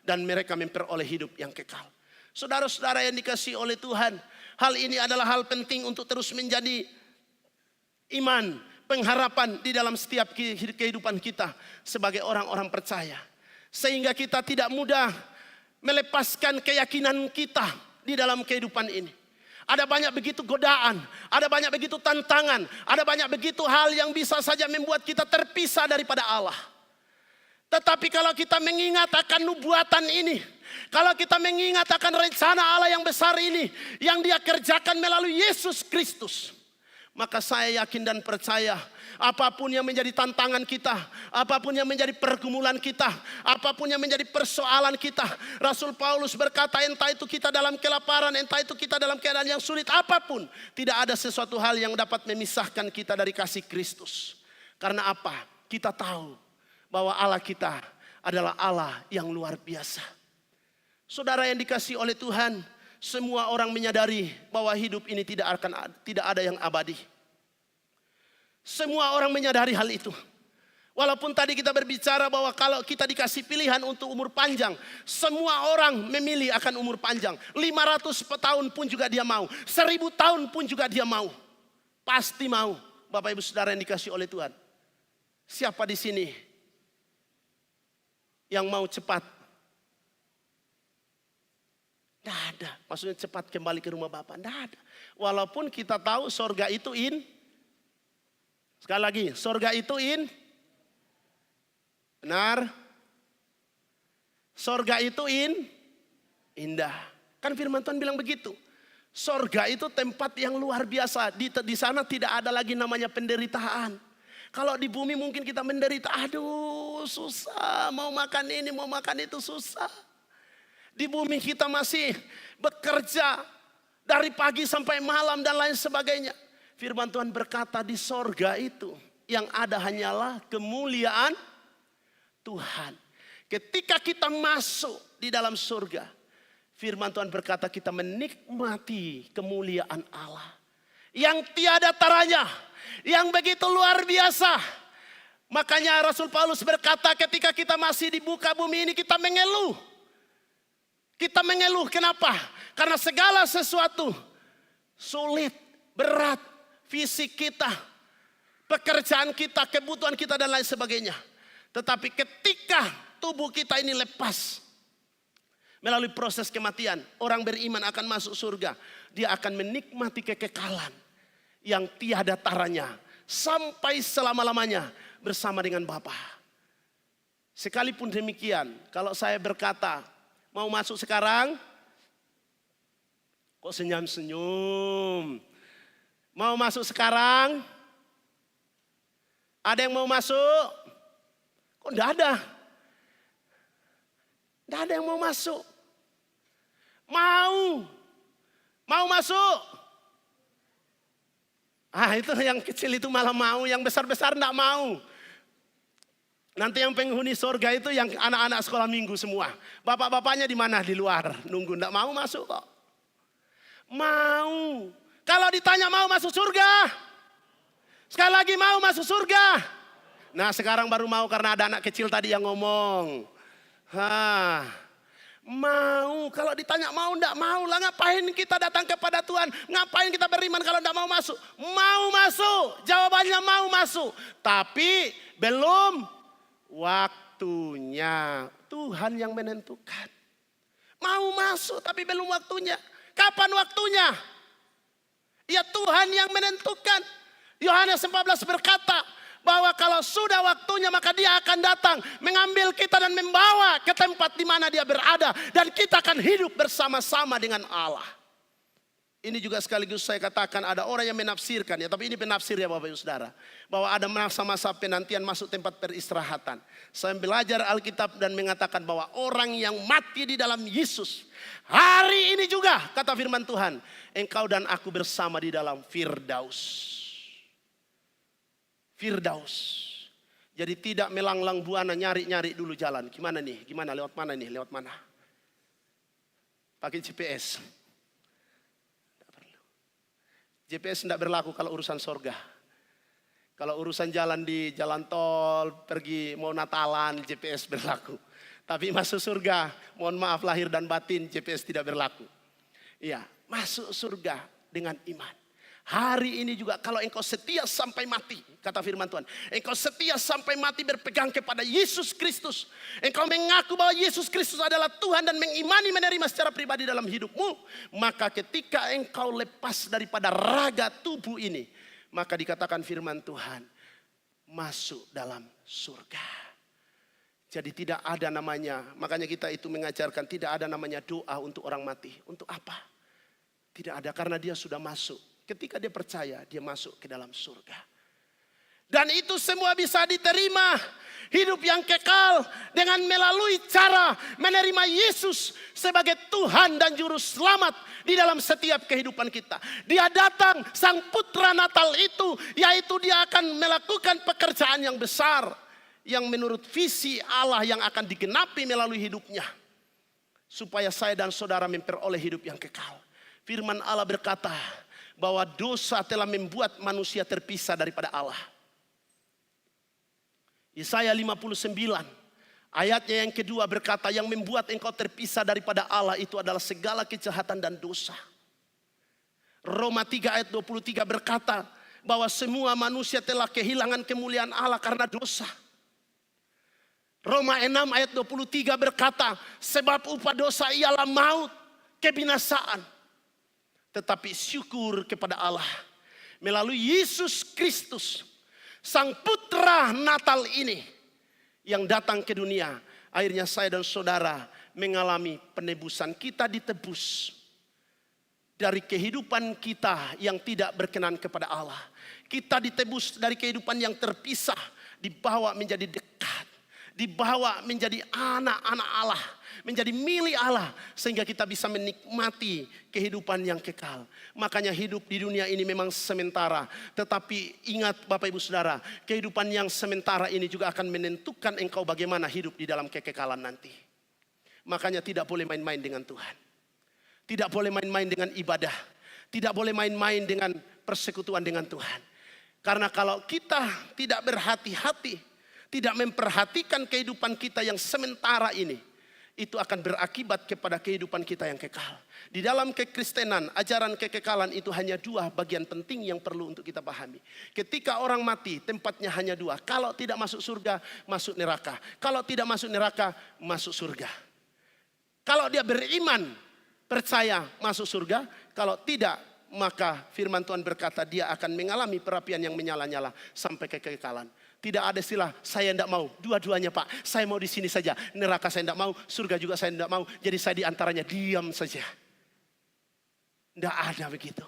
Speaker 1: dan mereka memperoleh hidup yang kekal. Saudara-saudara yang dikasihi oleh Tuhan, hal ini adalah hal penting untuk terus menjadi iman, pengharapan di dalam setiap kehidupan kita sebagai orang-orang percaya. Sehingga kita tidak mudah melepaskan keyakinan kita di dalam kehidupan ini. Ada banyak begitu godaan, ada banyak begitu tantangan, ada banyak begitu hal yang bisa saja membuat kita terpisah daripada Allah. Tetapi kalau kita mengingat akan nubuatan ini, kalau kita mengingat akan rencana Allah yang besar ini, yang Dia kerjakan melalui Yesus Kristus, maka saya yakin dan percaya apapun yang menjadi tantangan kita, apapun yang menjadi pergumulan kita, apapun yang menjadi persoalan kita. Rasul Paulus berkata, entah itu kita dalam kelaparan, entah itu kita dalam keadaan yang sulit, apapun, tidak ada sesuatu hal yang dapat memisahkan kita dari kasih Kristus. Karena apa? Kita tahu bahwa Allah kita adalah Allah yang luar biasa. Saudara yang dikasihi oleh Tuhan, semua orang menyadari bahwa hidup ini tidak ada yang abadi. Semua orang menyadari hal itu. Walaupun tadi kita berbicara bahwa kalau kita dikasih pilihan untuk umur panjang, semua orang memilih akan umur panjang. 500 tahun pun juga dia mau, 1000 tahun pun juga dia mau. Pasti mau. Bapak Ibu Saudara yang dikasihi oleh Tuhan. Siapa di sini yang mau cepat? Tidak ada. Maksudnya cepat kembali ke rumah Bapa. Tidak ada. Walaupun kita tahu sorga itu sekali lagi, sorga itu benar. Sorga itu indah. Kan firman Tuhan bilang begitu. Sorga itu tempat yang luar biasa. Di sana tidak ada lagi namanya penderitaan. Kalau di bumi mungkin kita menderita, aduh susah, mau makan ini, mau makan itu susah. Di bumi kita masih bekerja dari pagi sampai malam dan lain sebagainya. Firman Tuhan berkata di sorga itu yang ada hanyalah kemuliaan Tuhan. Ketika kita masuk di dalam surga, firman Tuhan berkata kita menikmati kemuliaan Allah. Yang tiada taranya, yang begitu luar biasa. Makanya Rasul Paulus berkata ketika kita masih di muka bumi ini kita mengeluh. Kita mengeluh kenapa? Karena segala sesuatu sulit, berat, fisik kita, pekerjaan kita, kebutuhan kita dan lain sebagainya. Tetapi ketika tubuh kita ini lepas melalui proses kematian, orang beriman akan masuk surga. Dia akan menikmati kekekalan yang tiada taranya sampai selama-lamanya bersama dengan Bapa. Sekalipun demikian, kalau saya berkata mau masuk sekarang, kok senyum-senyum? Mau masuk sekarang? Ada yang mau masuk? Kok enggak ada? Enggak ada yang mau masuk. Mau masuk. Itu yang kecil itu malah mau, yang besar-besar enggak mau. Nanti yang penghuni surga itu yang anak-anak sekolah minggu semua. Bapak-bapaknya di mana? Di luar. Nunggu, enggak mau masuk kok. Mau. Kalau ditanya mau masuk surga. Sekali lagi mau masuk surga. Nah sekarang baru mau karena ada anak kecil tadi yang ngomong. Mau. Kalau ditanya mau enggak mau lah, ngapain kita datang kepada Tuhan? Ngapain kita beriman kalau enggak mau masuk? Mau masuk. Jawabannya mau masuk. Tapi belum waktunya. Tuhan yang menentukan. Mau masuk tapi belum waktunya. Kapan waktunya? Ya Tuhan yang menentukan. Yohanes 14 berkata bahwa kalau sudah waktunya maka Dia akan datang mengambil kita dan membawa ke tempat di mana Dia berada dan kita akan hidup bersama-sama dengan Allah. Ini juga sekaligus saya katakan ada orang yang menafsirkan ya, tapi ini penafsir ya Bapak Ibu Saudara, bahwa ada masa-masa penantian masuk tempat peristirahatan. Saya belajar Alkitab dan mengatakan bahwa orang yang mati di dalam Yesus, hari ini juga kata firman Tuhan, engkau dan aku bersama di dalam Firdaus. Firdaus. Jadi tidak melanglang buana nyari-nyari dulu jalan. Gimana nih? Gimana lewat mana nih? Lewat mana? Pakai GPS. GPS tidak berlaku kalau urusan sorga. Kalau urusan jalan di jalan tol, pergi mau Natalan, GPS berlaku. Tapi masuk surga, mohon maaf lahir dan batin, GPS tidak berlaku. Iya, masuk surga dengan iman. Hari ini juga kalau engkau setia sampai mati, kata firman Tuhan. Engkau setia sampai mati berpegang kepada Yesus Kristus. Engkau mengaku bahwa Yesus Kristus adalah Tuhan dan mengimani menerima secara pribadi dalam hidupmu. Maka ketika engkau lepas daripada raga tubuh ini, maka dikatakan firman Tuhan, masuk dalam surga. Jadi tidak ada namanya, makanya kita itu mengajarkan tidak ada namanya doa untuk orang mati. Untuk apa? Tidak ada, karena dia sudah masuk. Ketika dia percaya, dia masuk ke dalam surga. Dan itu semua bisa diterima. Hidup yang kekal dengan melalui cara menerima Yesus sebagai Tuhan dan Juru Selamat di dalam setiap kehidupan kita. Dia datang, Sang Putra Natal itu, yaitu dia akan melakukan pekerjaan yang besar. Yang menurut visi Allah yang akan digenapi melalui hidupnya. Supaya saya dan saudara memperoleh hidup yang kekal. Firman Allah berkata, bahwa dosa telah membuat manusia terpisah daripada Allah. Yesaya 59 ayatnya yang kedua berkata, yang membuat engkau terpisah daripada Allah itu adalah segala kejahatan dan dosa. Roma 3 ayat 23 berkata bahwa semua manusia telah kehilangan kemuliaan Allah karena dosa. Roma 6 ayat 23 berkata, sebab upah dosa ialah maut, kebinasaan. Tetapi syukur kepada Allah melalui Yesus Kristus, Sang Putra Natal ini yang datang ke dunia. Akhirnya saya dan saudara mengalami penebusan. Kita ditebus dari kehidupan kita yang tidak berkenan kepada Allah. Kita ditebus dari kehidupan yang terpisah, dibawa menjadi dekat, dibawa menjadi anak-anak Allah, menjadi milik Allah, sehingga kita bisa menikmati kehidupan yang kekal. Makanya hidup di dunia ini memang sementara, tetapi ingat Bapak Ibu Saudara, kehidupan yang sementara ini juga akan menentukan engkau bagaimana hidup di dalam kekekalan nanti. Makanya tidak boleh main-main dengan Tuhan, tidak boleh main-main dengan ibadah, tidak boleh main-main dengan persekutuan dengan Tuhan. Karena kalau kita tidak berhati-hati, tidak memperhatikan kehidupan kita yang sementara ini, itu akan berakibat kepada kehidupan kita yang kekal. Di dalam kekristenan, ajaran kekekalan itu hanya dua bagian penting yang perlu untuk kita pahami. Ketika orang mati, tempatnya hanya dua. Kalau tidak masuk surga, masuk neraka. Kalau tidak masuk neraka, masuk surga. Kalau dia beriman, percaya, masuk surga. Kalau tidak, maka firman Tuhan berkata dia akan mengalami perapian yang menyala-nyala sampai kekekalan. Tidak ada istilah saya tidak mau, dua-duanya Pak. Saya mau di sini saja. Neraka saya tidak mau, surga juga saya tidak mau. Jadi saya di antaranya diam saja. Tidak ada begitu.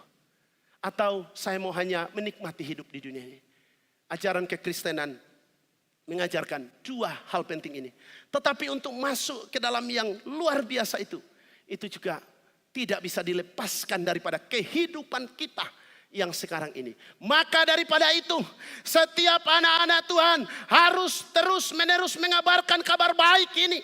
Speaker 1: Atau saya mau hanya menikmati hidup di dunia ini. Ajaran kekristenan mengajarkan dua hal penting ini. Tetapi untuk masuk ke dalam yang luar biasa itu juga tidak bisa dilepaskan daripada kehidupan kita yang sekarang ini. Maka daripada itu, setiap anak-anak Tuhan harus terus menerus mengabarkan kabar baik ini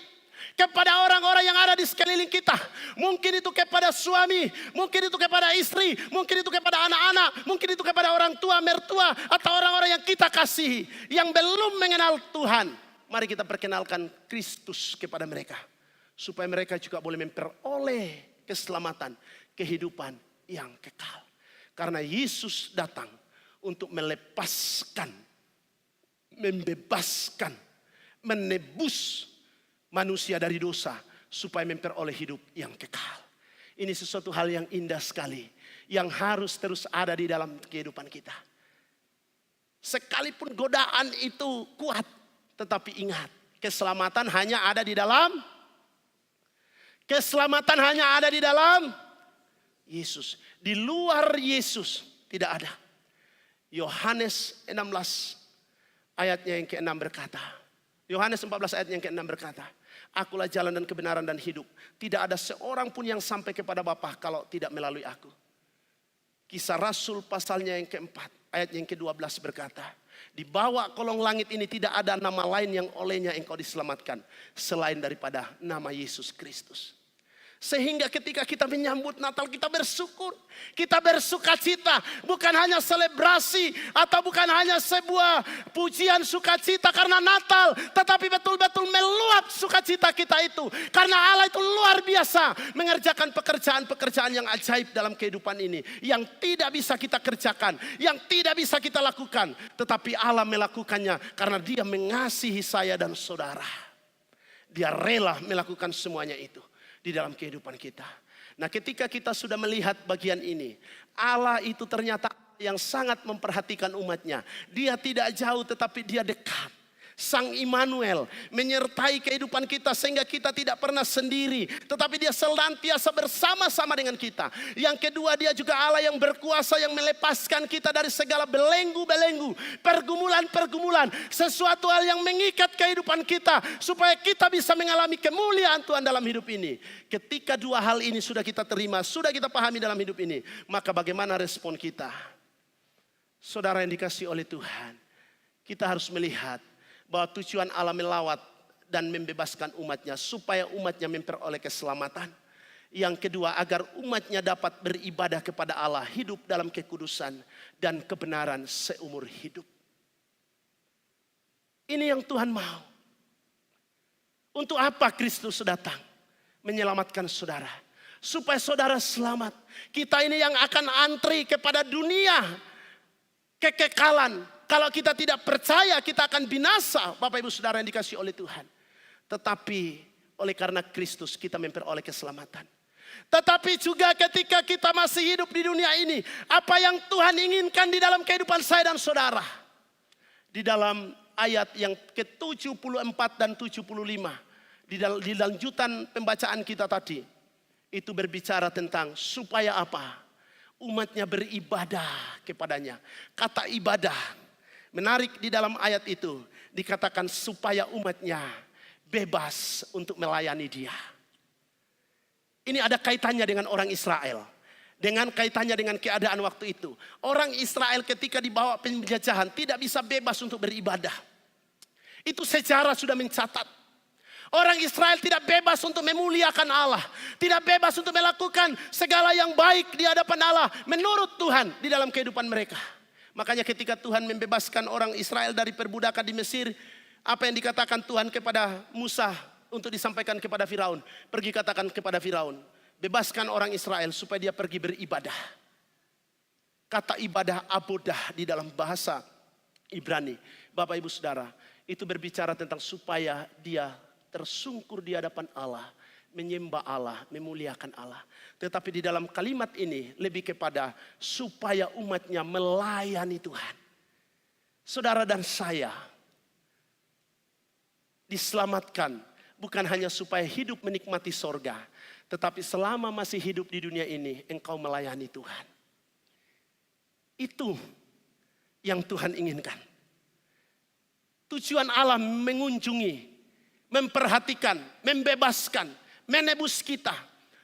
Speaker 1: kepada orang-orang yang ada di sekeliling kita. Mungkin itu kepada suami, mungkin itu kepada istri, mungkin itu kepada anak-anak, mungkin itu kepada orang tua, mertua, atau orang-orang yang kita kasihi yang belum mengenal Tuhan. Mari kita perkenalkan Kristus kepada mereka, supaya mereka juga boleh memperoleh keselamatan, kehidupan yang kekal. Karena Yesus datang untuk melepaskan, membebaskan, menebus manusia dari dosa supaya memperoleh hidup yang kekal. Ini sesuatu hal yang indah sekali yang harus terus ada di dalam kehidupan kita. Sekalipun godaan itu kuat, tetapi ingat, keselamatan hanya ada di dalam Yesus. Di luar Yesus tidak ada. Yohanes 16 ayatnya yang ke-6 berkata. Yohanes 14 ayat yang ke-6 berkata. Akulah jalan dan kebenaran dan hidup. Tidak ada seorang pun yang sampai kepada Bapa kalau tidak melalui aku. Kisah Rasul pasalnya yang keempat, ayat yang ke-12 berkata, di bawah kolong langit ini tidak ada nama lain yang olehnya engkau diselamatkan selain daripada nama Yesus Kristus. Sehingga ketika kita menyambut Natal kita bersyukur, kita bersukacita, bukan hanya selebrasi atau bukan hanya sebuah pujian sukacita karena Natal, tetapi betul-betul meluap sukacita kita itu karena Allah itu luar biasa mengerjakan pekerjaan-pekerjaan yang ajaib dalam kehidupan ini, yang tidak bisa kita kerjakan, yang tidak bisa kita lakukan, tetapi Allah melakukannya karena Dia mengasihi saya dan saudara. Dia rela melakukan semuanya itu di dalam kehidupan kita. Nah, ketika kita sudah melihat bagian ini, Allah itu ternyata yang sangat memperhatikan umatnya. Dia tidak jauh tetapi Dia dekat. Sang Immanuel menyertai kehidupan kita sehingga kita tidak pernah sendiri, tetapi Dia senantiasa bersama-sama dengan kita. Yang kedua, Dia juga Allah yang berkuasa, yang melepaskan kita dari segala belenggu-belenggu, pergumulan-pergumulan, sesuatu hal yang mengikat kehidupan kita supaya kita bisa mengalami kemuliaan Tuhan dalam hidup ini. Ketika dua hal ini sudah kita terima, sudah kita pahami dalam hidup ini, maka bagaimana respon kita? Saudara yang dikasihi oleh Tuhan, kita harus melihat bahwa tujuan Allah melawat dan membebaskan umatnya supaya umatnya memperoleh keselamatan. Yang kedua, agar umatnya dapat beribadah kepada Allah, hidup dalam kekudusan dan kebenaran seumur hidup. Ini yang Tuhan mau. Untuk apa Kristus datang? Menyelamatkan saudara. Supaya saudara selamat. Kita ini yang akan antri kepada dunia kekekalan. Kalau kita tidak percaya kita akan binasa, Bapak Ibu Saudara yang dikasihi oleh Tuhan. Tetapi oleh karena Kristus kita memperoleh keselamatan. Tetapi juga ketika kita masih hidup di dunia ini, apa yang Tuhan inginkan di dalam kehidupan saya dan saudara. Di dalam ayat yang ke-74 dan 75, di lanjutan pembacaan kita tadi, itu berbicara tentang supaya apa? Umatnya beribadah kepadanya. Kata ibadah menarik di dalam ayat itu, dikatakan supaya umatnya bebas untuk melayani Dia. Ini ada kaitannya dengan orang Israel. Dengan kaitannya dengan keadaan waktu itu. Orang Israel ketika dibawa penjajahan tidak bisa bebas untuk beribadah. Itu sejarah sudah mencatat. Orang Israel tidak bebas untuk memuliakan Allah. Tidak bebas untuk melakukan segala yang baik di hadapan Allah menurut Tuhan di dalam kehidupan mereka. Makanya ketika Tuhan membebaskan orang Israel dari perbudakan di Mesir, apa yang dikatakan Tuhan kepada Musa untuk disampaikan kepada Firaun? Pergi katakan kepada Firaun, bebaskan orang Israel supaya dia pergi beribadah. Kata ibadah abodah di dalam bahasa Ibrani, Bapak Ibu Saudara, itu berbicara tentang supaya dia tersungkur di hadapan Allah, menyembah Allah, memuliakan Allah. Tetapi di dalam kalimat ini lebih kepada supaya umatnya melayani Tuhan. Saudara dan saya diselamatkan bukan hanya supaya hidup menikmati sorga, tetapi selama masih hidup di dunia ini engkau melayani Tuhan. Itu yang Tuhan inginkan. Tujuan Allah mengunjungi, memperhatikan, membebaskan, menebus kita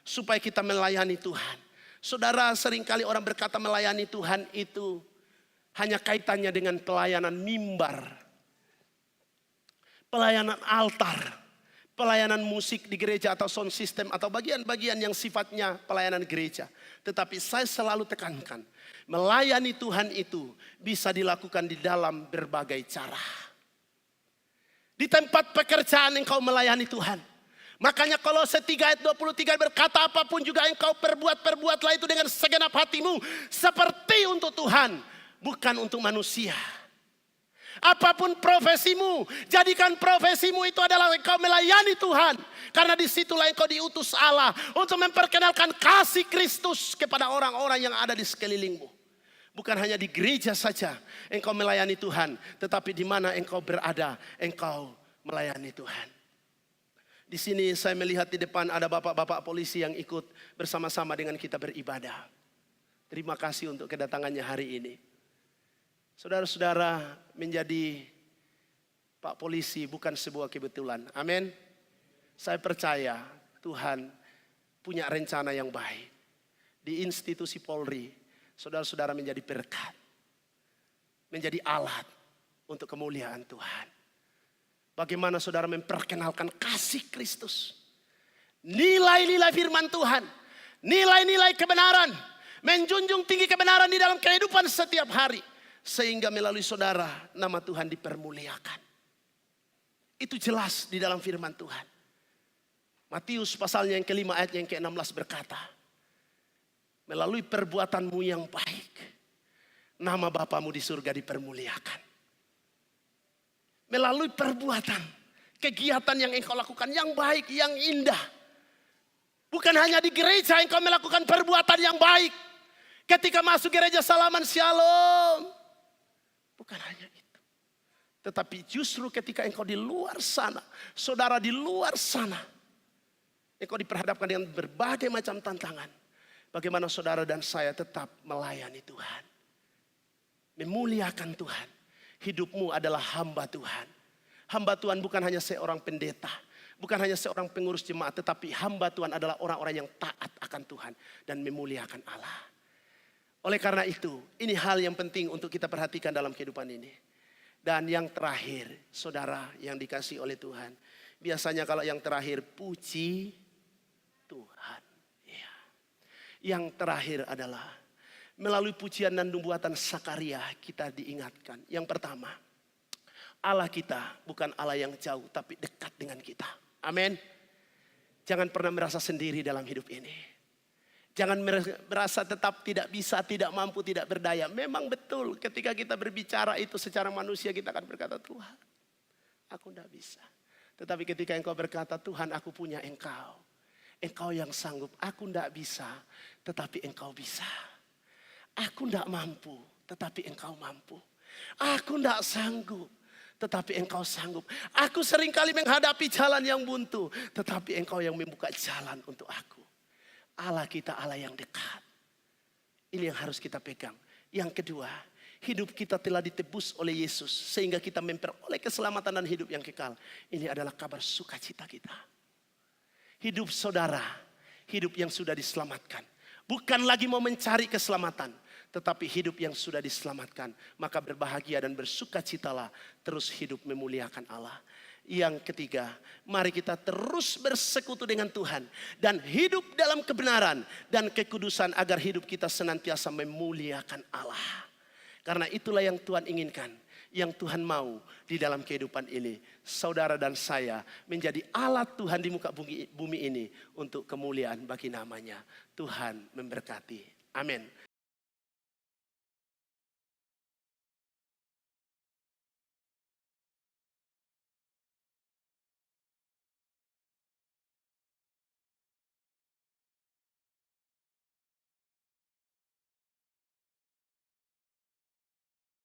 Speaker 1: supaya kita melayani Tuhan. Saudara, seringkali orang berkata melayani Tuhan itu hanya kaitannya dengan pelayanan mimbar, pelayanan altar, pelayanan musik di gereja atau sound system atau bagian-bagian yang sifatnya pelayanan gereja. Tetapi saya selalu tekankan, melayani Tuhan itu bisa dilakukan di dalam berbagai cara. Di tempat pekerjaan engkau melayani Tuhan. Makanya Kolose 3 ayat 23 berkata, apapun juga engkau perbuatlah itu dengan segenap hatimu seperti untuk Tuhan, bukan untuk manusia. Apapun profesimu, jadikan profesimu itu adalah engkau melayani Tuhan. Karena disitulah engkau diutus Allah untuk memperkenalkan kasih Kristus kepada orang-orang yang ada di sekelilingmu. Bukan hanya di gereja saja engkau melayani Tuhan, tetapi di mana engkau berada, engkau melayani Tuhan. Di Di sini saya melihat di depan ada bapak-bapak polisi yang ikut bersama-sama dengan kita beribadah. Terima kasih untuk kedatangannya hari ini. Saudara-saudara, menjadi Pak Polisi bukan sebuah kebetulan. Amin. Saya percaya Tuhan punya rencana yang baik. Di institusi Polri, saudara-saudara menjadi berkat. Menjadi alat untuk kemuliaan Tuhan. Bagaimana saudara memperkenalkan kasih Kristus. Nilai-nilai firman Tuhan. Nilai-nilai kebenaran. Menjunjung tinggi kebenaran di dalam kehidupan setiap hari. Sehingga melalui saudara nama Tuhan dipermuliakan. Itu jelas di dalam firman Tuhan. Matius pasalnya yang kelima ayat yang ke-16 berkata. Melalui perbuatanmu yang baik. Nama Bapamu di surga dipermuliakan. Melalui perbuatan, kegiatan yang engkau lakukan yang baik, yang indah. Bukan hanya di gereja engkau melakukan perbuatan yang baik. Ketika masuk gereja salaman shalom. Bukan hanya itu. Tetapi justru ketika engkau di luar sana, saudara di luar sana. Engkau diperhadapkan dengan berbagai macam tantangan. Bagaimana saudara dan saya tetap melayani Tuhan. Memuliakan Tuhan. Hidupmu adalah hamba Tuhan. Hamba Tuhan bukan hanya seorang pendeta. Bukan hanya seorang pengurus jemaat. Tetapi hamba Tuhan adalah orang-orang yang taat akan Tuhan. Dan memuliakan Allah. Oleh karena itu, ini hal yang penting untuk kita perhatikan dalam kehidupan ini. Dan yang terakhir, saudara yang dikasih oleh Tuhan. Biasanya kalau yang terakhir, puji Tuhan. Ya. Yang terakhir adalah melalui pujian dan nubuatan Sakaria kita diingatkan. Yang pertama, Allah kita bukan Allah yang jauh tapi dekat dengan kita. Amin. Jangan pernah merasa sendiri dalam hidup ini. Jangan merasa tetap tidak bisa, tidak mampu, tidak berdaya. Memang betul ketika kita berbicara itu secara manusia kita akan berkata, Tuhan aku tidak bisa. Tetapi ketika engkau berkata, Tuhan aku punya engkau. Engkau yang sanggup, aku tidak bisa tetapi engkau bisa. Aku tidak mampu, tetapi engkau mampu. Aku tidak sanggup, tetapi engkau sanggup. Aku seringkali menghadapi jalan yang buntu, tetapi engkau yang membuka jalan untuk aku. Allah kita Allah yang dekat. Ini yang harus kita pegang. Yang kedua, hidup kita telah ditebus oleh Yesus. Sehingga kita memperoleh keselamatan dan hidup yang kekal. Ini adalah kabar sukacita kita. Hidup saudara, hidup yang sudah diselamatkan. Bukan lagi mau mencari keselamatan. Tetapi hidup yang sudah diselamatkan. Maka berbahagia dan bersukacitalah. Terus hidup memuliakan Allah. Yang ketiga, mari kita terus bersekutu dengan Tuhan. Dan hidup dalam kebenaran dan kekudusan. Agar hidup kita senantiasa memuliakan Allah. Karena itulah yang Tuhan inginkan. Yang Tuhan mau di dalam kehidupan ini. Saudara dan saya menjadi alat Tuhan di muka bumi ini. Untuk kemuliaan bagi namanya. Tuhan memberkati. Amin.